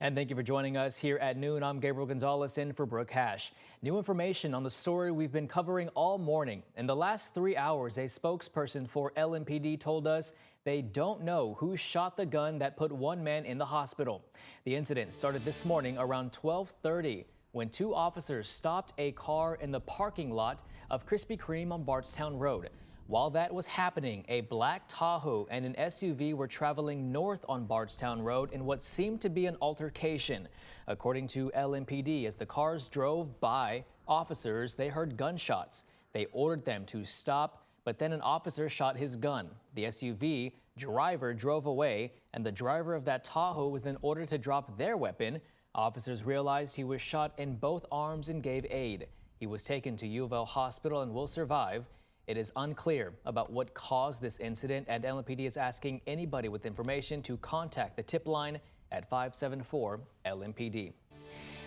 And thank you for joining us here at noon. I'm Gabriel Gonzalez in for Brooke Hash. New information on the story we've been covering all morning. In the last 3 hours, a spokesperson for LMPD told us they don't know who shot the gun that put one man in the hospital. The incident started this morning around 12:30 when two officers stopped a car in the parking lot of Krispy Kreme on Bardstown Road. While that was happening, a black Tahoe and an SUV were traveling north on Bardstown Road in what seemed to be an altercation. According to LMPD, as the cars drove by officers, they heard gunshots. They ordered them to stop, but then an officer shot his gun. The SUV driver drove away, and the driver of that Tahoe was then ordered to drop their weapon. Officers realized he was shot in both arms and gave aid. He was taken to U of L Hospital and will survive. It is unclear about what caused this incident, and LMPD is asking anybody with information to contact the tip line at 574 LMPD.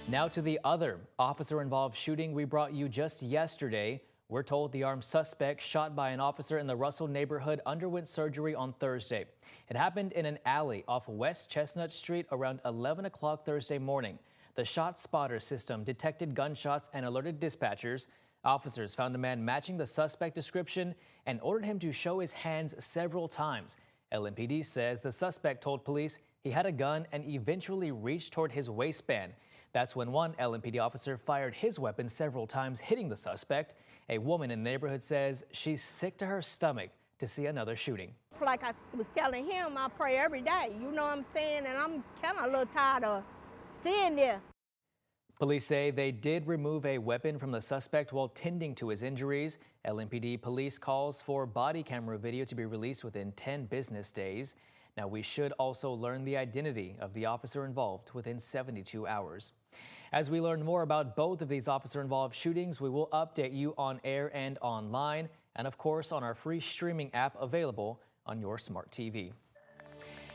Now to the other officer-involved shooting we brought you just yesterday. We're told the armed suspect shot by an officer in the Russell neighborhood underwent surgery on Thursday. It happened in an alley off West Chestnut Street around 11 o'clock Thursday morning. The shot spotter system detected gunshots and alerted dispatchers. Officers found a man matching the suspect description and ordered him to show his hands several times. LMPD says the suspect told police he had a gun and eventually reached toward his waistband. That's when one LMPD officer fired his weapon several times, hitting the suspect. A woman in the neighborhood says she's sick to her stomach to see another shooting. Like I was telling him, I pray every day, you know what I'm saying? And I'm kind of a little tired of seeing this. Police say they did remove a weapon from the suspect while tending to his injuries. LMPD police calls for body camera video to be released within 10 business days. Now, we should also learn the identity of the officer involved within 72 hours. As we learn more about both of these officer-involved shootings, we will update you on air and online, and of course on our free streaming app available on your smart TV.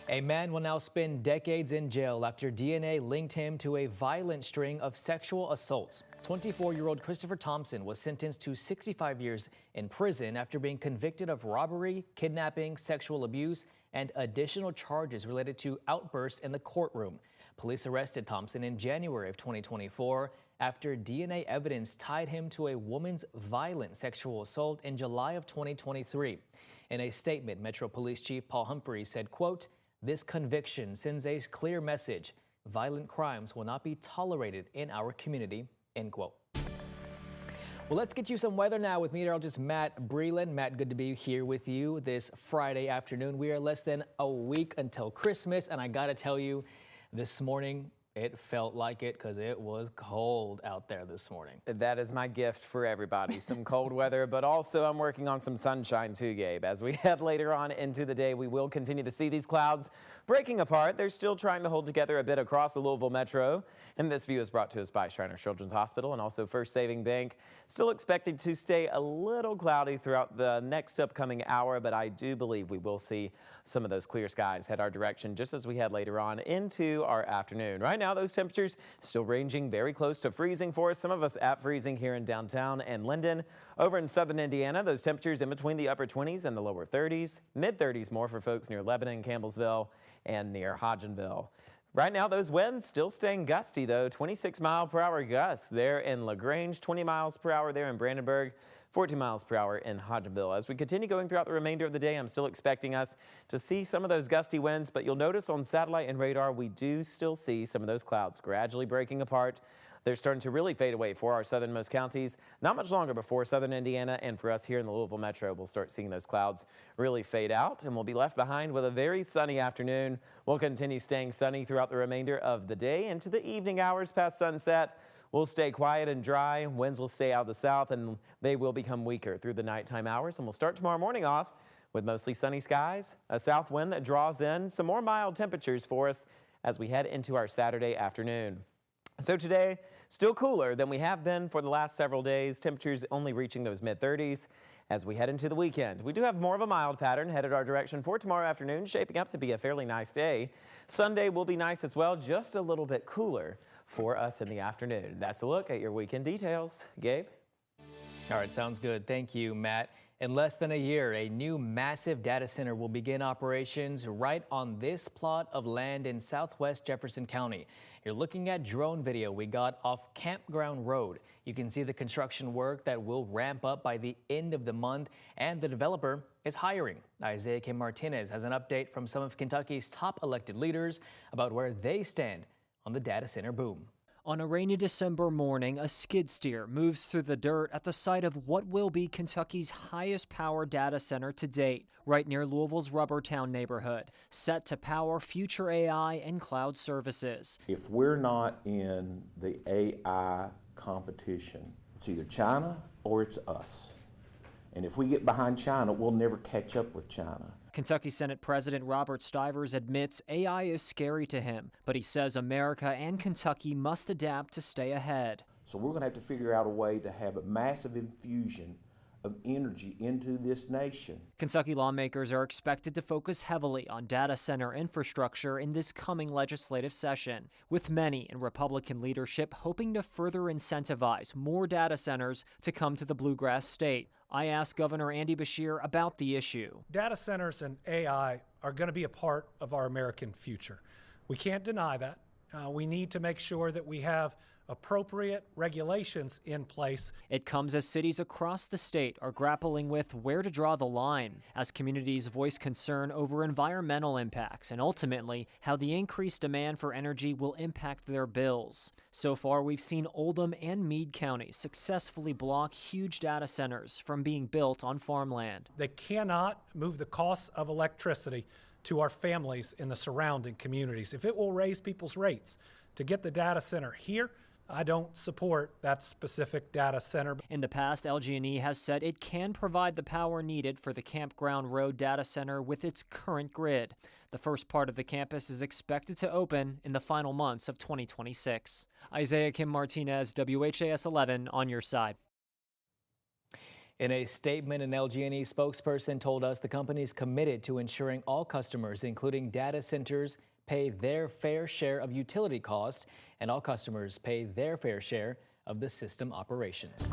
A man will now spend decades in jail after DNA linked him to a violent string of sexual assaults. 24-year-old Christopher Thompson was sentenced to 65 years in prison after being convicted of robbery, kidnapping, sexual abuse, and additional charges related to outbursts in the courtroom. Police arrested Thompson in January of 2024 after DNA evidence tied him to a woman's violent sexual assault in July of 2023. In a statement, Metro Police Chief Paul Humphreys said, quote, "This conviction sends a clear message. Violent crimes will not be tolerated in our community," end quote. Well, let's get you some weather now with meteorologist Matt Breland. Matt, good to be here with you this Friday afternoon. We are less than a week until Christmas, and I gotta tell you, this morning, it felt like it because it was cold out there this morning. That is my gift for everybody, some cold weather, but also I'm working on some sunshine too, Gabe. As we head later on into the day, we will continue to see these clouds breaking apart. They're still trying to hold together a bit across the Louisville Metro. And this view is brought to us by Shriners Children's Hospital and also First Saving Bank. Still expected to stay a little cloudy throughout the next upcoming hour, but I do believe we will see some of those clear skies head our direction just as we head later on into our afternoon. Right now, those temperatures still ranging very close to freezing for us. Some of us at freezing here in downtown and Linden. Over in southern Indiana, those temperatures in between the upper 20s and the lower 30s. Mid-30s more for folks near Lebanon, Campbellsville, and near Hodgenville. Right now, those winds still staying gusty, though. 26-mile-per-hour gusts there in LaGrange, 20 miles per hour there in Brandenburg, 14 miles per hour in Hodgenville. As we continue going throughout the remainder of the day, I'm still expecting us to see some of those gusty winds, but you'll notice on satellite and radar, we do still see some of those clouds gradually breaking apart. They're starting to really fade away for our southernmost counties. Not much longer before southern Indiana and for us here in the Louisville Metro, we'll start seeing those clouds really fade out, and we'll be left behind with a very sunny afternoon. We'll continue staying sunny throughout the remainder of the day into the evening hours past sunset. We'll stay quiet and dry. Winds will stay out of the south, and they will become weaker through the nighttime hours. And we'll start tomorrow morning off with mostly sunny skies, a south wind that draws in some more mild temperatures for us as we head into our Saturday afternoon. So today, still cooler than we have been for the last several days. Temperatures only reaching those mid-30s as we head into the weekend. We do have more of a mild pattern headed our direction for tomorrow afternoon, shaping up to be a fairly nice day. Sunday will be nice as well, just a little bit cooler for us in the afternoon. That's a look at your weekend details. Gabe? All right, sounds good. Thank you, Matt. In less than a year, a new massive data center will begin operations right on this plot of land in southwest Jefferson County. You're looking at drone video we got off Campground Road. You can see the construction work that will ramp up by the end of the month, and the developer is hiring. Isaiah Kim Martinez has an update from some of Kentucky's top elected leaders about where they stand on the data center boom. On a rainy December morning, a skid steer moves through the dirt at the site of what will be Kentucky's highest power data center to date, right near Louisville's Rubbertown neighborhood, set to power future AI and cloud services. If we're not in the AI competition, it's either China or it's us. And if we get behind China, we'll never catch up with China. Kentucky Senate President Robert Stivers admits AI is scary to him, but he says America and Kentucky must adapt to stay ahead. So we're going to have to figure out a way to have a massive infusion of energy into this nation. Kentucky lawmakers are expected to focus heavily on data center infrastructure in this coming legislative session, with many in Republican leadership hoping to further incentivize more data centers to come to the Bluegrass state. I asked Governor Andy Beshear about the issue. Data centers and AI are going to be a part of our American future. We can't deny that. We need to make sure that we have appropriate regulations in place. It comes as cities across the state are grappling with where to draw the line, as communities voice concern over environmental impacts and ultimately how the increased demand for energy will impact their bills. So far, we've seen Oldham and Meade counties successfully block huge data centers from being built on farmland. They cannot move the costs of electricity to our families in the surrounding communities. If it will raise people's rates to get the data center here, I don't support that specific data center. In the past, LG&E has said it can provide the power needed for the Campground Road data center with its current grid. The first part of the campus is expected to open in the final months of 2026. Isaiah Kim Martinez, WHAS11 on your side. In a statement, an LG&E spokesperson told us the company is committed to ensuring all customers, including data centers, pay their fair share of utility costs, and all customers pay their fair share of the system operations.